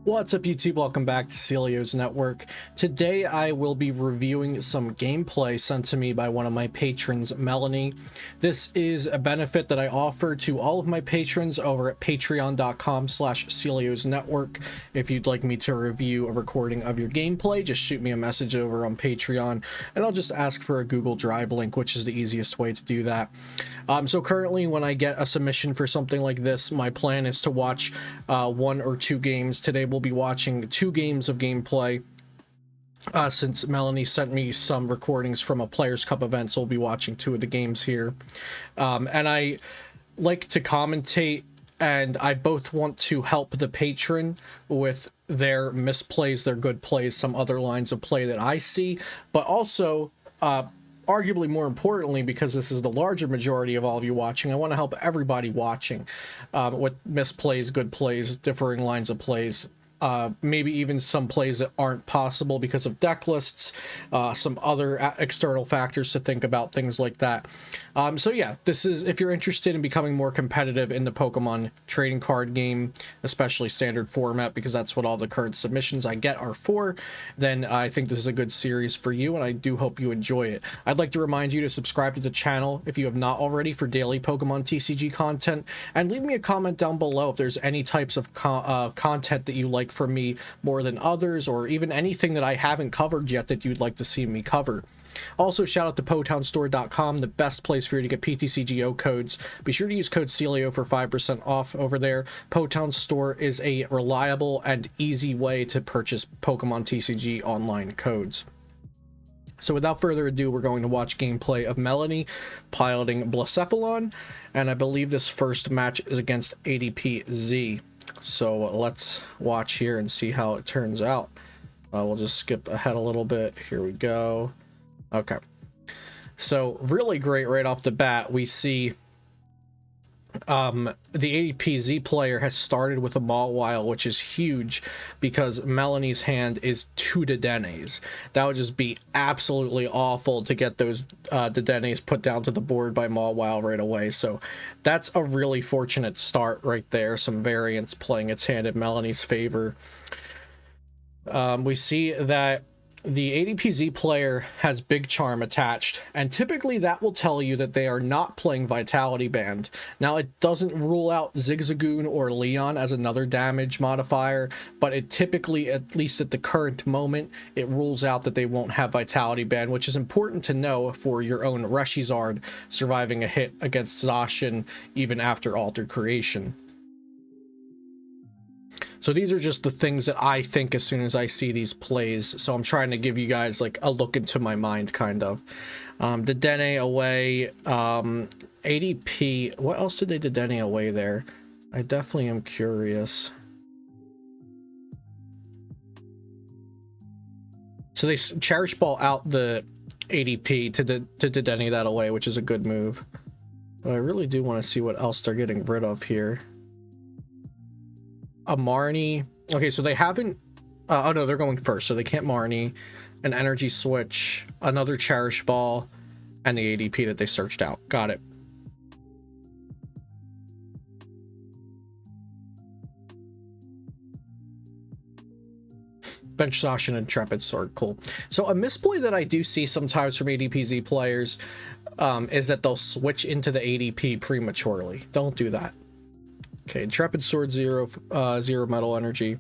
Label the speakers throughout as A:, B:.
A: What's up YouTube? Welcome back to Celio's Network. Today I will be reviewing some gameplay sent to me by one of my patrons, Melanie. This is a benefit that I offer to all of my patrons over at patreon.com/Celio's Network. If you'd like me to review a recording of your gameplay, just shoot me a message over on Patreon and I'll just ask for a Google Drive link, which is the easiest way to do that. So currently when I get a submission for something like this, my plan is to watch one or two games. Today we'll be watching 2 games of gameplay since Melanie sent me some recordings from a Players Cup event, so we'll be watching 2 of the games here. And I like to commentate, and I both want to help the patron with their misplays, their good plays, some other lines of play that I see, but also arguably more importantly, because this is the larger majority of all of you watching, I want to help everybody watching with misplays, good plays, differing lines of plays, maybe even some plays that aren't possible because of deck lists, some other external factors to think about, things like that. So yeah, this is, if you're interested in becoming more competitive in the Pokemon trading card game, especially standard format, because that's what all the current submissions I get are for, then I think this is a good series for you, and I do hope you enjoy it. I'd like to remind you to subscribe to the channel if you have not already for daily Pokemon TCG content, and leave me a comment down below if there's any types of content that you like from me more than others, or even anything that I haven't covered yet that you'd like to see me cover. Also, shout out to PotownStore.com, the best place for you to get PTCGO codes. Be sure to use code Celio for 5% off over there. Potown Store is a reliable and easy way to purchase Pokemon TCG online codes. So without further ado, we're going to watch gameplay of Melanie piloting Blacephalon, and I believe this first match is against ADPZ. So let's watch here and see how it turns out. We'll just skip ahead a little bit. Here we go. Okay. So really great right off the bat. We see the ADPZ player has started with a Mawile, which is huge because Melanie's hand is 2 Dedennes. That would just be absolutely awful to get those Dedennes put down to the board by Mawile right away. So that's a really fortunate start right there. Some variance playing its hand in Melanie's favor. We see that the ADPZ player has Big Charm attached, and typically that will tell you that they are not playing Vitality Band. Now, it doesn't rule out Zigzagoon or Leon as another damage modifier, but it typically, at least at the current moment, it rules out that they won't have Vitality Band, which is important to know for your own Reshizard surviving a hit against Zacian even after Altered Creation. So these are just the things that I think as soon as I see these plays. So I'm trying to give you guys like a look into my mind, kind of. Dedenne away. ADP. What else did they Dedenne away there? I definitely am curious. So they Cherish Ball out the ADP to Dedenne that away, which is a good move. But I really do want to see what else they're getting rid of here. A Marnie. Okay, so they haven't oh no, they're going first, so they can't Marnie. An Energy Switch, another Cherish Ball, and the ADP that they searched out. Got it. Bench Zacian and Intrepid Sword. Cool. So a misplay that I do see sometimes from ADPZ players is that they'll switch into the ADP prematurely. Don't do that. Okay, Intrepid Sword, 0 Metal Energy.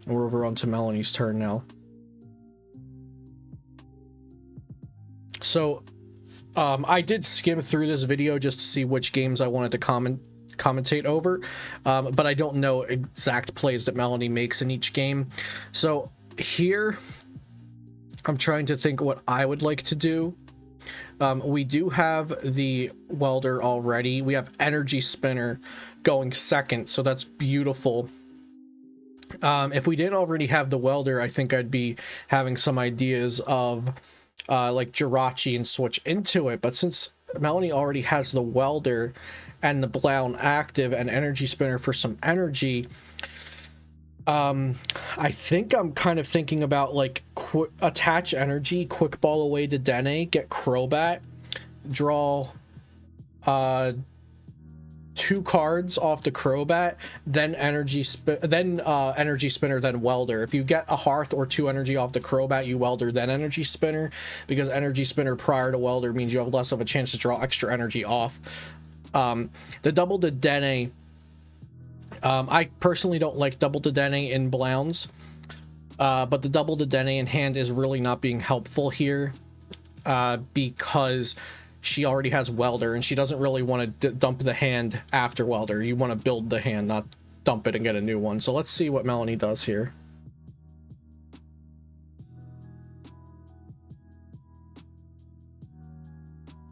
A: And we're over onto Melanie's turn now. So, I did skim through this video just to see which games I wanted to commentate over, but I don't know exact plays that Melanie makes in each game. So here, I'm trying to think what I would like to do. We do have the Welder already. We have Energy Spinner going second, so that's beautiful. If we didn't already have the Welder, I think I'd be having some ideas of like Jirachi and switch into it, but since Melanie already has the Welder and the Blown active and Energy Spinner for some energy, I think I'm kind of thinking about like attach energy, quick ball away to Dene, get Crobat, draw 2 cards off the Crobat, then energy spinner, then welder. If you get a hearth or 2 energy off the Crobat, you welder, then energy spinner, because energy spinner prior to welder means you have less of a chance to draw extra energy off. The double Dedenne, I personally don't like double Dedenne in Blounds, but the double Dedenne in hand is really not being helpful here, because she already has welder and she doesn't really want to dump the hand after welder. You want to build the hand, not dump it and get a new one. So let's see what Melanie does here.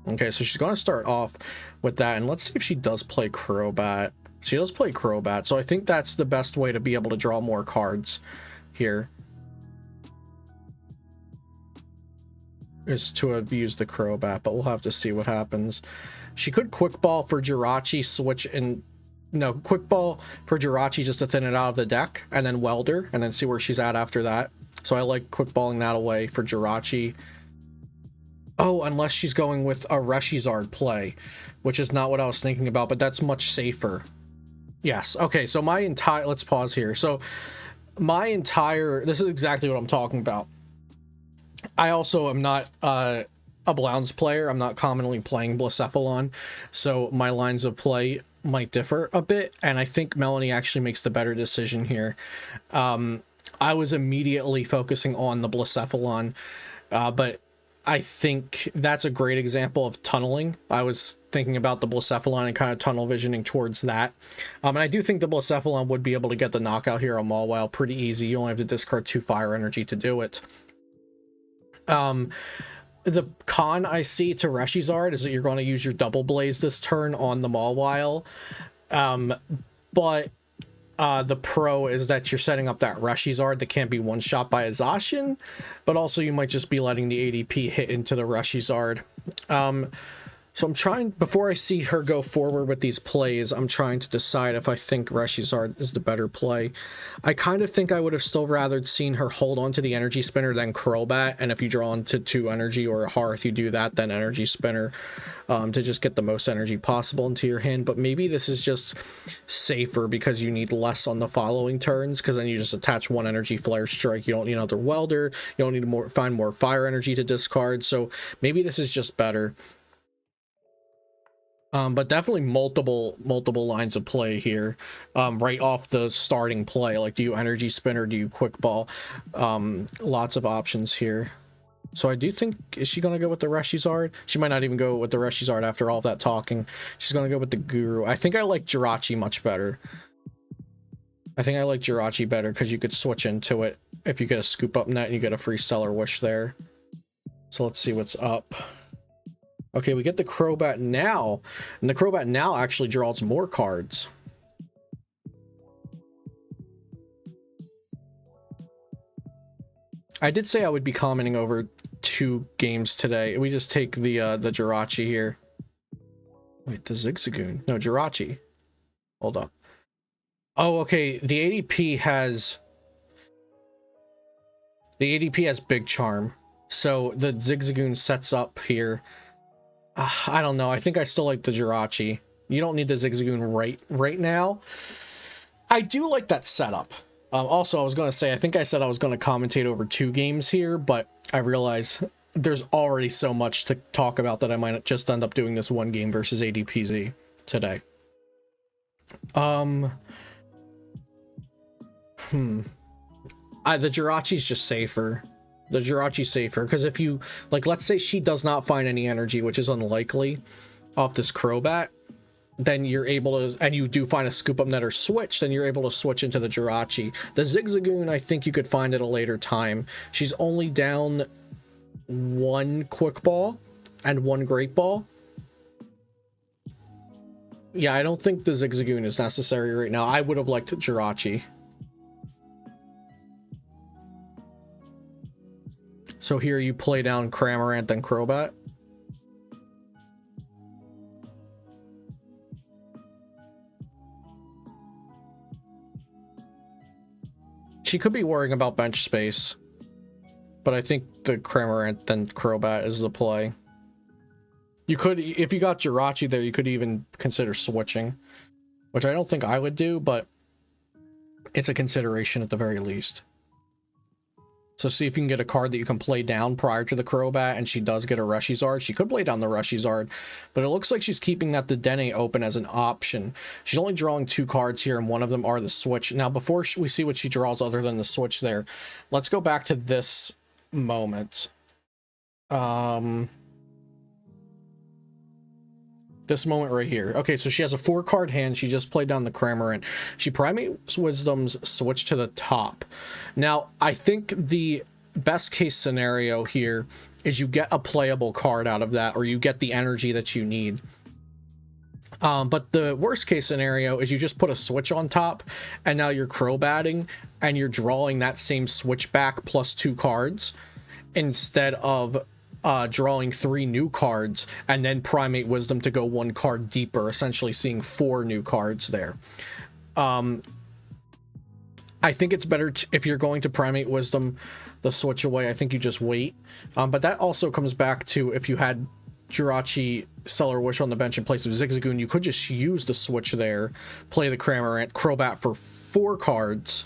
A: Okay, so she's going to start off with that, and let's see if she does play Crobat. She does play Crobat, so I think that's the best way to be able to draw more cards here, is to have used the Crobat, but we'll have to see what happens. She could Quick Ball for Jirachi, switch, and no, Quick Ball for Jirachi just to thin it out of the deck, and then Welder, and then see where she's at after that. So I like Quick Balling that away for Jirachi. Oh, unless she's going with a Reshizard play, which is not what I was thinking about, but that's much safer. Yes, okay, so my entire, let's pause here. So my entire, this is exactly what I'm talking about. I also am not a Blounds player. I'm not commonly playing Blacephalon, so my lines of play might differ a bit, and I think Melanie actually makes the better decision here. I was immediately focusing on the Blacephalon, but I think that's a great example of tunneling. I was thinking about the Blacephalon and kind of tunnel visioning towards that. And I do think the Blacephalon would be able to get the knockout here on Mawile pretty easy. You only have to discard 2 fire energy to do it. The con I see to Reshizard is that you're going to use your Double Blaze this turn on the Mawile. But the pro is that you're setting up that Reshizard that can't be one-shot by a Zacian, but also you might just be letting the ADP hit into the Reshizard. So I'm trying, before I see her go forward with these plays, I'm trying to decide if I think Reshizard is the better play. I kind of think I would have still rather seen her hold on to the energy spinner than Crobat, and if you draw into 2 energy or a hearth, you do that, then energy spinner, to just get the most energy possible into your hand. But maybe this is just safer because you need less on the following turns, because then you just attach 1 energy flare strike. You don't need another welder, you don't need to find more fire energy to discard, so maybe this is just better. But definitely multiple lines of play here, right off the starting play. Like, do you energy spinner, do you quick ball? Lots of options here. So I do think, is she going to go with the Reshizard? She might not even go with the Reshizard after all of that talking. She's going to go with the Guru. I think I like Jirachi much better. I think I like Jirachi better because you could switch into it if you get a scoop up net and you get a free Stellar Wish there. So let's see what's up. Okay, we get the Crobat now, and the Crobat now actually draws more cards. I did say I would be commenting over 2 games today. We just take the Jirachi here. Wait, the Zigzagoon. No, Jirachi. Hold up. Oh, okay, the ADP has Big Charm, so the Zigzagoon sets up here. I don't know. I think I still like the Jirachi. You don't need the Zigzagoon right now. I do like that setup. Also, I was going to say, I think I said I was going to commentate over 2 games here, but I realize there's already so much to talk about that I might just end up doing this 1 game versus ADPZ today. The Jirachi's just safer. The Jirachi's safer, because if you, like, let's say she does not find any energy, which is unlikely, off this Crobat, then you're able to, and you do find a scoop up net or switch, then you're able to switch into the Jirachi. The Zigzagoon, I think you could find at a later time. She's only down 1 Quick Ball and 1 Great Ball. Yeah, I don't think the Zigzagoon is necessary right now. I would have liked Jirachi. So here you play down Cramorant, then Crobat. She could be worrying about bench space, but I think the Cramorant, then Crobat is the play. You could, if you got Jirachi there, you could even consider switching. which I don't think I would do, but it's a consideration at the very least. So see if you can get a card that you can play down prior to the Crobat, and she does get a Reshizard. She could play down the Reshizard, but it looks like she's keeping that Dedenne open as an option. She's only drawing 2 cards here, and one of them are the Switch. Now, before we see what she draws other than the Switch there, let's go back to this moment. This moment right here. Okay, so she has a 4-card hand. She just played down the Cramorant. She Primate Wisdom's Switch to the top. Now, I think the best case scenario here is you get a playable card out of that, or you get the energy that you need. But the worst case scenario is you just put a Switch on top, and now you're Crobatting, and you're drawing that same Switch back plus 2 cards, instead of drawing 3 new cards and then Primate Wisdom to go 1 card deeper, essentially seeing 4 new cards there. I think it's better if you're going to Primate Wisdom the Switch away, I think you just wait. But that also comes back to if you had Jirachi Stellar Wish on the bench in place of Zigzagoon, you could just use the Switch there, play the Cramorant, Crobat for 4 cards,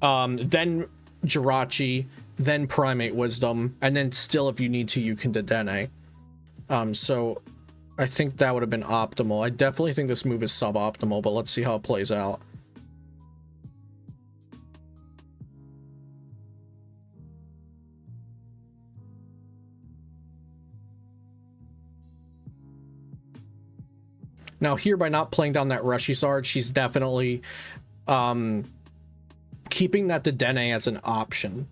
A: then Jirachi, then Primate Wisdom, and then still, if you need to, you can Dedenne. So I think that would have been optimal. I definitely think this move is suboptimal, but let's see how it plays out. Now here, by not playing down that Reshizard, she's definitely keeping that Dedenne as an option.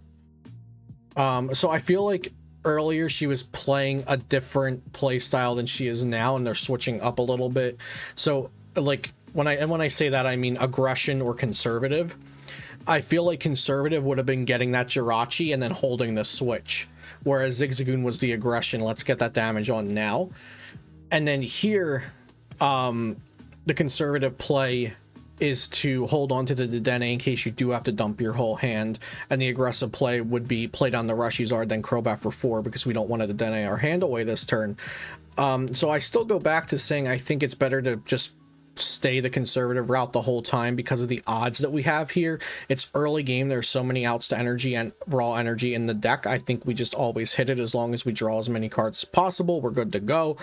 A: So I feel like earlier she was playing a different play style than she is now, and they're switching up a little bit. So like when I say that, I mean aggression or conservative. I feel like conservative would have been getting that Jirachi and then holding the Switch, whereas Zigzagoon was the aggression. Let's get that damage on now. And then here, the conservative play is to hold on to the Dedenne in case you do have to dump your whole hand, and the aggressive play would be play down the Reshizard, then Crobat for 4, because we don't want to Dedenne our hand away this turn. So I still go back to saying I think it's better to just stay the conservative route the whole time because of the odds that we have here. It's early game, there's so many outs to energy and raw energy in the deck. I think we just always hit it. As long as we draw as many cards as possible, we're good to go.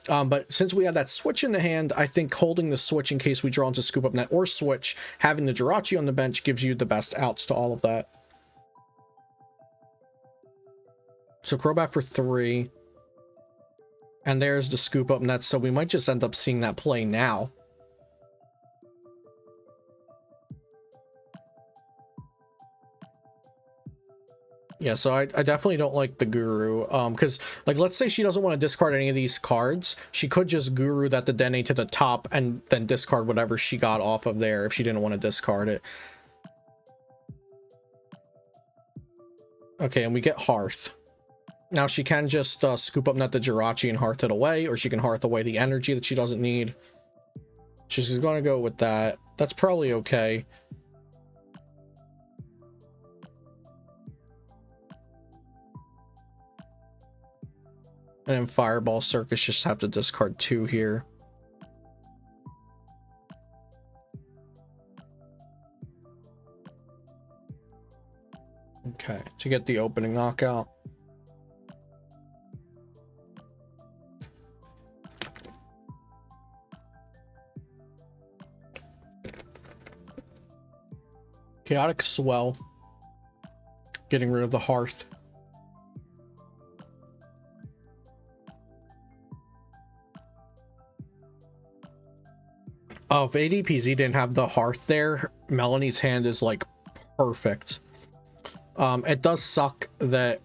A: But since we have that Switch in the hand, I think holding the Switch in case we draw into Scoop Up Net or Switch, having the Jirachi on the bench gives you the best outs to all of that. So Crobat for 3. And there's the Scoop Up Net, so we might just end up seeing that play now. Yeah, so I definitely don't like the Guru, because, like, let's say she doesn't want to discard any of these cards. She could just Guru that Dedenne to the top and then discard whatever she got off of there if she didn't want to discard it. Okay, and we get Hearth. Now she can just Scoop Up Net the Jirachi and Hearth it away, or she can Hearth away the energy that she doesn't need. She's going to go with that. That's probably okay. And then Fireball Circus just have to discard 2 here. Okay, to get the opening knockout. Chaotic Swell. Getting rid of the Hearth. Oh, if ADPZ didn't have the Hearth there, Melanie's hand is like perfect. It does suck that,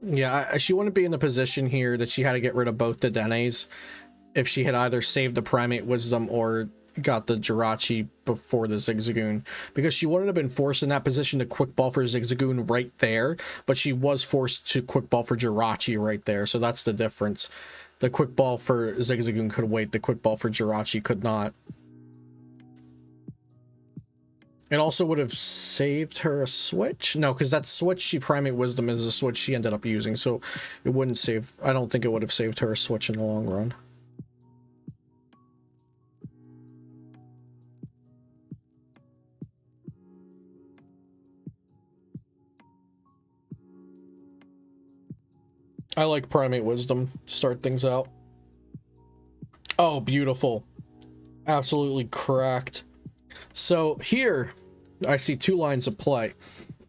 A: yeah, she wouldn't be in the position here that she had to get rid of both the Dedennes if she had either saved the Primate Wisdom or got the Jirachi before the Zigzagoon, because she wouldn't have been forced in that position to quick ball for Zigzagoon right there, but she was forced to quick ball for Jirachi right there, so that's the difference. The quick ball for Zigzagoon could wait, the quick ball for Jirachi could not. It also would have saved her a Switch? No, because that Switch she Primate Wisdom is a Switch she ended up using, so it wouldn't save, I don't think it would have saved her a Switch in the long run. I like Primate Wisdom to start things out. Oh, beautiful. Absolutely cracked. So here, I see two lines of play.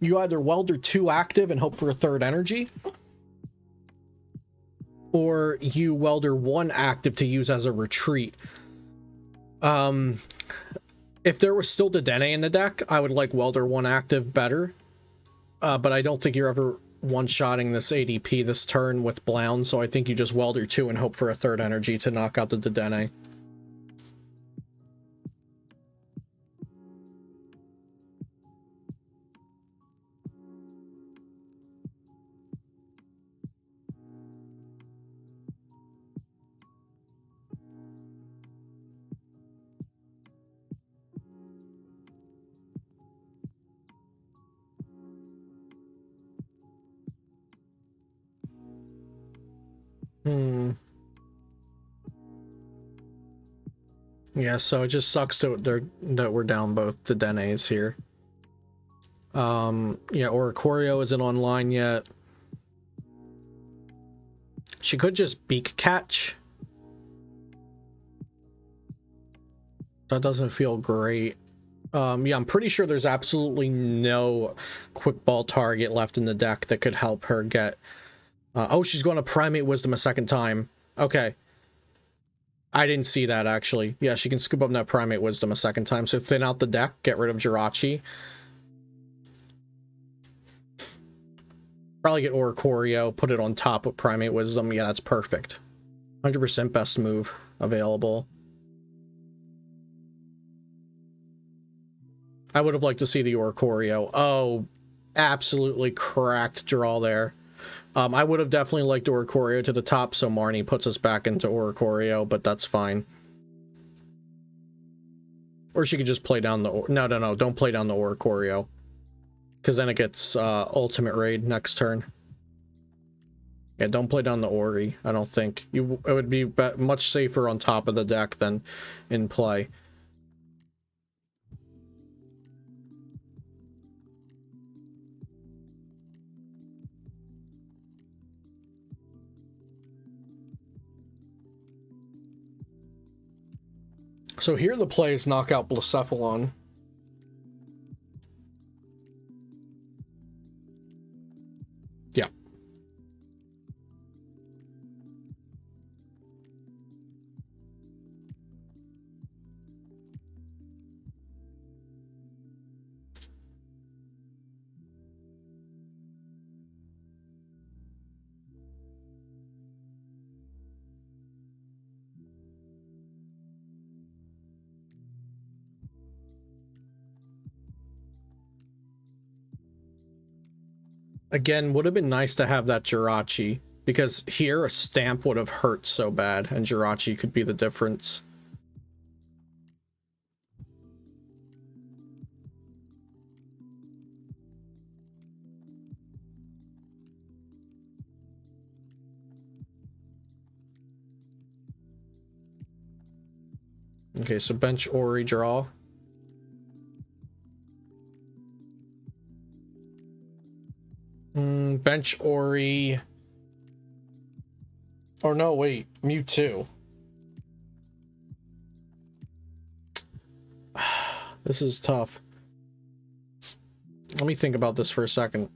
A: You either Welder 2 active and hope for a third energy, or you Welder 1 active to use as a retreat. If there was still Dedenne in the deck, I would like Welder 1 active better. But I don't think you're ever one-shotting this ADP this turn with Blound, so I think you just Welder 2 and hope for a third energy to knock out the Dedenne. Yeah, so it just sucks that we're down both the Dennes here. Yeah, Oricorio isn't online yet. She could just Beak Catch. That doesn't feel great. Yeah, I'm pretty sure there's absolutely no quick ball target left in the deck that could help her get... oh, she's going to Primate Wisdom a second time. Okay. I didn't see that, actually. Yeah, she can scoop up that Primate Wisdom a second time. So thin out the deck, get rid of Jirachi. Probably get Oricorio, put it on top of Primate Wisdom. Yeah, that's perfect. 100% best move available. I would have liked to see the Oricorio. Oh, absolutely cracked draw there. I would have definitely liked Oricorio to the top, so Marnie puts us back into Oricorio, but that's fine. Or she could just play down the... No, don't play down the Oricorio. Because then it gets Ultimate Raid next turn. Yeah, don't play down the Ori, I don't think. It would be much safer on top of the deck than in play. So here the play is knock out Blacephalon. Yeah. Again, would have been nice to have that Jirachi, because here a stamp would have hurt so bad, and Jirachi could be the difference. Okay, so bench Ori, draw. Bench Ori. Or no, wait, Mewtwo. This is tough. Let me think about this for a second.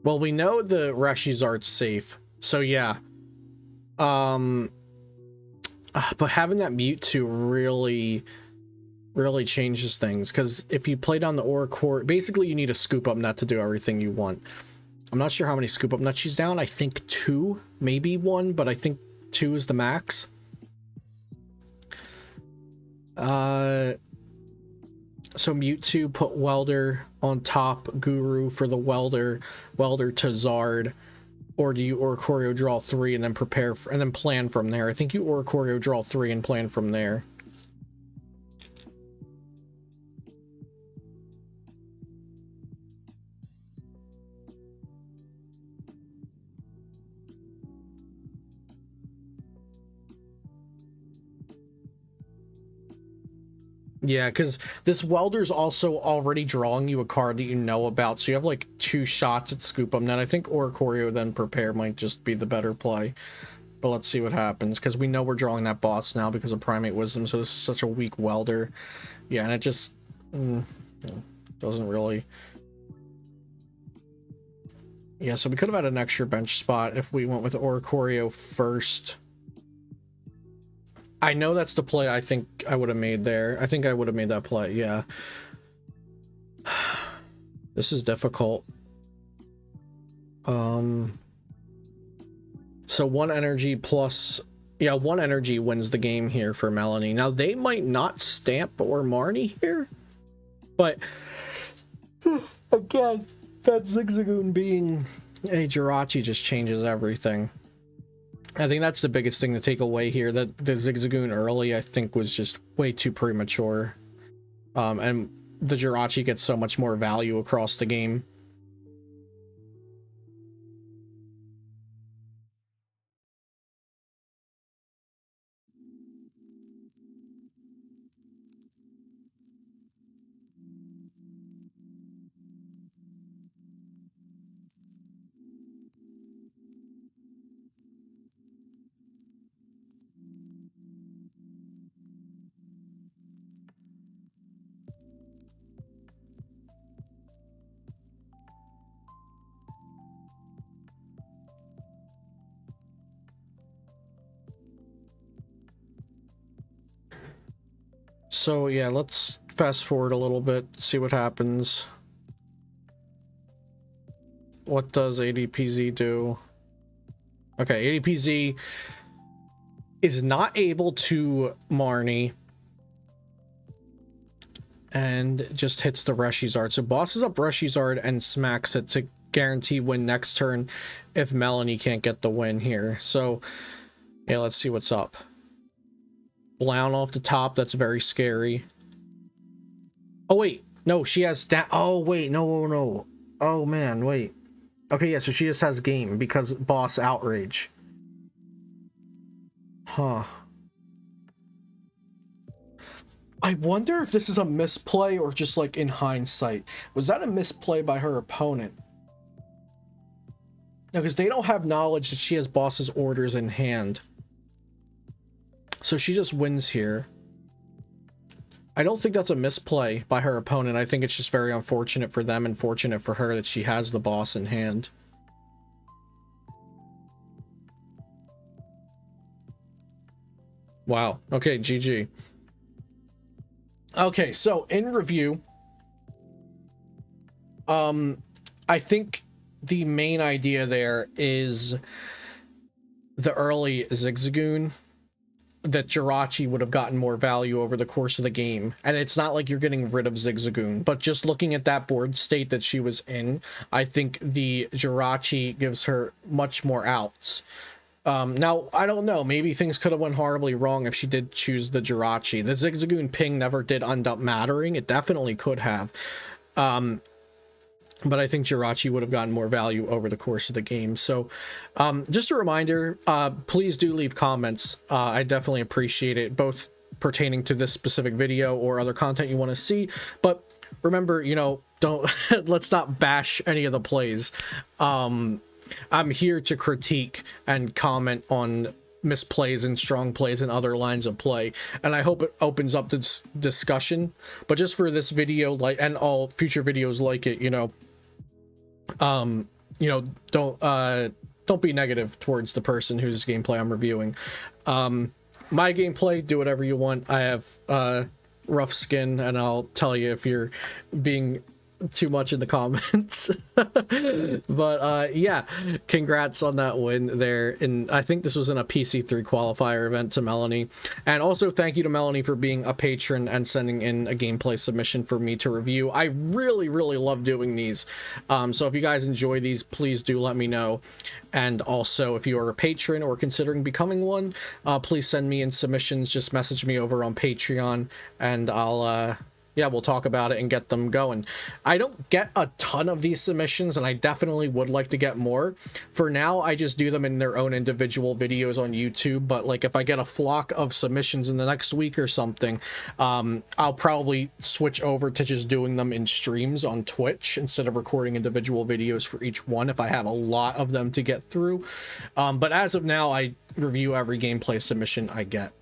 A: Well, we know the Reshizard's safe, so yeah. But having that Mewtwo really changes things, because if you play down the Oricorio, basically you need a scoop up nut to do everything you want. I'm not sure how many scoop up nuts she's down. I think 2, maybe 1, but I think 2 is the max. So Mewtwo, put Welder on top, Guru for the Welder to Zard, or do you Oricorio draw 3 and then prepare for, and then plan from there? I think you Oricorio draw 3 and plan from there. Yeah, because this welder's also already drawing you a card that you know about, so you have like 2 shots at Scoop 'em. Then I think Oricorio then Prepare might just be the better play. But let's see what happens, because we know we're drawing that boss now because of Primate Wisdom, so this is such a weak welder. Yeah, and it just doesn't really... Yeah, so we could have had an extra bench spot if we went with Oricorio first. I know that's the play I think I would have made there. I think I would have made that play, yeah. This is difficult. So 1 energy plus... Yeah, 1 energy wins the game here for Melanie. Now, they might not stamp or Marnie here, but... Again, that Zigzagoon being a Jirachi just changes everything. I think that's the biggest thing to take away here, that the Zigzagoon early, I think, was just way too premature. And the Jirachi gets so much more value across the game. So yeah, let's fast forward a little bit, see what happens. What does ADPZ do? Okay, ADPZ is not able to Marnie and just hits the Reshizard. So bosses up Reshizard and smacks it to guarantee win next turn if Melanie can't get the win here. So yeah, let's see what's up. Blown off the top, that's very scary. Oh wait, no, she has that. Oh wait, no. Oh man, wait. Okay, yeah, so she just has game because boss outrage. Huh. I wonder if this is a misplay or just like in hindsight. Was that a misplay by her opponent? No, because they don't have knowledge that she has boss's orders in hand. So she just wins here. I don't think that's a misplay by her opponent. I think it's just very unfortunate for them and fortunate for her that she has the boss in hand. Wow. Okay, GG. Okay, so in review, I think the main idea there is the early Zigzagoon, that Jirachi would have gotten more value over the course of the game. And it's not like you're getting rid of Zigzagoon, but just looking at that board state that she was in, I think the Jirachi gives her much more outs. Now, I don't know, maybe things could have went horribly wrong if she did choose the Jirachi. The Zigzagoon ping never did end up mattering. It definitely could have. But I think Jirachi would have gotten more value over the course of the game. So just a reminder, please do leave comments. I definitely appreciate it, both pertaining to this specific video or other content you want to see. But remember, you know, don't let's not bash any of the plays. I'm here to critique and comment on misplays and strong plays and other lines of play, and I hope it opens up this discussion. But just for this video, like, and all future videos like it, you know, don't be negative towards the person whose gameplay I'm reviewing. My gameplay, do whatever you want. I have rough skin, and I'll tell you if you're being too much in the comments. But yeah, congrats on that win there, and I think this was in a PC3 qualifier event to Melanie. And also thank you to Melanie for being a patron and sending in a gameplay submission for me to review. I really love doing these, so if you guys enjoy these, please do let me know. And also, if you are a patron or considering becoming one, please send me in submissions. Just message me over on Patreon, and I'll yeah, we'll talk about it and get them going. I don't get a ton of these submissions, and I definitely would like to get more. For now, I just do them in their own individual videos on YouTube, but like if I get a flock of submissions in the next week or something, I'll probably switch over to just doing them in streams on Twitch instead of recording individual videos for each one if I have a lot of them to get through. But as of now, I review every gameplay submission I get.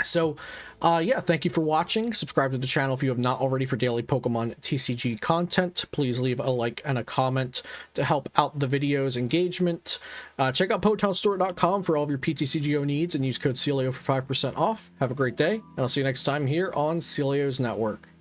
A: So, yeah, thank you for watching. Subscribe to the channel if you have not already for daily Pokemon TCG content. Please leave a like and a comment to help out the video's engagement. Check out PotownStore.com for all of your PTCGO needs and use code CELIO for 5% off. Have a great day, and I'll see you next time here on Celio's Network.